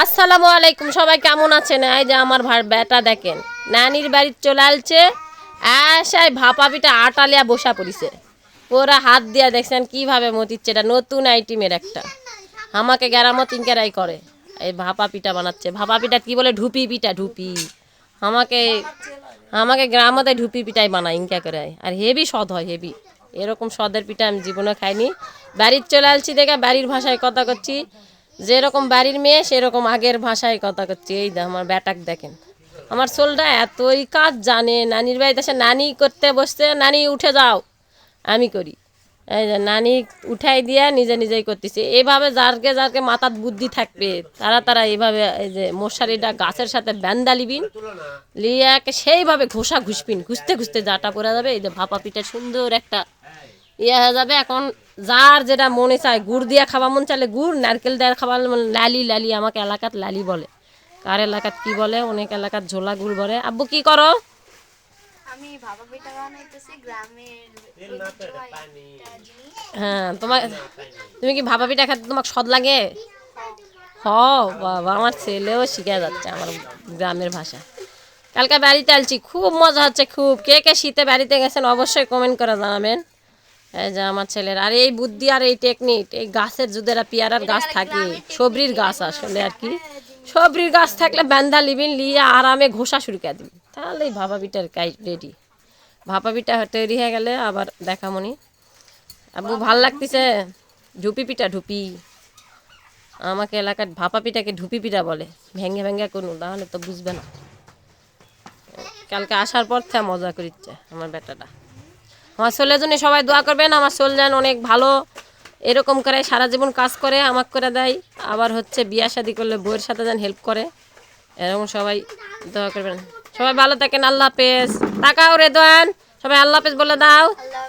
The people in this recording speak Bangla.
আসসালামু আলাইকুম, সবাই কেমন আছেন? এই যে আমার বেটা দেখেন নানির বাড়ি চলে আসছে, আশায় ভাপা পিঠা আটালিয়া বসা পড়িছে। ওরা হাত দিয়া দেখছেন কিভাবে মতিচ্ছে, এটা নতুন আইটেমের একটা। আমাকে গ্যারামত ইনকারাই করে এই ভাপা পিঠা বানাচ্ছে। ভাপা পিঠা কি বলে? ঢুপি পিঠা, ঢুপি। আমাকে আমাকে গ্রামতে ঢুপি পিঠাই বানায় ইনকা করে, আর হেভি স্বাদ হয়, হেভি। এরকম স্বাদের পিঠা আমি জীবনে খাইনি। বাড়ির চলে আসছি দেখে বাড়ির ভাষায় কথা করছি, যেরকম বাড়ির মেয়ে সেরকম আগের ভাষায় কথা করছি। এই দা আমার ব্যাটাক দেখেন, আমার সোলটা এতই কাজ জানে। নানির বাড়িতে এসে নানি করতে বসতে, নানি উঠে যাও, আমি করি। এই যে নানি উঠাই দিয়া নিজে নিজেই করতেছি। এইভাবে যারকে যারকে মাথার বুদ্ধি থাকবে তারা এইভাবে এই যে মশারিটা গাছের সাথে ব্যান্দা লিবিন, লিয়াকে সেইভাবে ঘষা ঘুষবিন, ঘুষতে ঘুষতে যাটা পড়া যাবে। এই যে ভাপা পিঠা সুন্দর একটা হয়ে যাবে। এখন যার যেটা মনে চায়, গুড় দিয়া খাওয়া মন চাইলে গুড়, নারকেল দেওয়ার খাওয়া লালি, লালি আমাকে এলাকাত লালি বলে। কার এলাকাত কি বলে? অনেক এলাকাত ঝোলা গুড় বলে। আব্বু কি করো? আমি ভাপা পিঠা বানাইতেছি গ্রামের হ্যাঁ, তুমি কি ভাপা পিঠা খেতে তোমাকে স্বাদ লাগে? হ বাবা, আমার ছেলেও শিখে যাচ্ছে আমার গ্রামের ভাষা। কালকে বাড়িতে আলছি, খুব মজা হচ্ছে, খুব। কে কে শীতে বাড়িতে গেছেন অবশ্যই কমেন্ট করে জানাবেন। এই যে আমার ছেলের আর এই বুদ্ধি আর এই টেকনিক, এই গাছের যদি পেয়ারার গাছ থাকে, সবরির গাছ আসলে আর কি, সবরির গাছ থাকলে বান্ধা লিবিন, লিয়ে আরামে ঘষা শুরু করে দিবি, তাহলেই ভাপা পিঠার রেডি। ভাপা পিঠা তৈরি হয়ে গেলে আবার দেখামনি। আব্বু ভাল লাগতেছে? ঢুপি পিঠা, ঢুপি। আমাকে এলাকার ভাপা পিঠাকে ঢুপি পিঠা বলে। ভেঙে ভেঙে কোনো, তাহলে তো বুঝবে না। কালকে আসার পর থেকে মজা করিচ্ছে আমার বেটাটা। আমার ছেলের জন্য সবাই দোয়া করবেন। আমার ছেলে যেন অনেক ভালো এরকম করে সারা জীবন কাজ করে, আমাকে করে দেয়। আবার হচ্ছে বিয়া শাদি করলে বউয়ের সাথে যেন হেল্প করে, এরকম সবাই দোয়া করবেন। সবাই ভালো থাকেন, আল্লাহ হাফেজ। তাকাও রে দোয়ান, সবাই আল্লাহ হাফেজ বলে দাও। আল্লাহ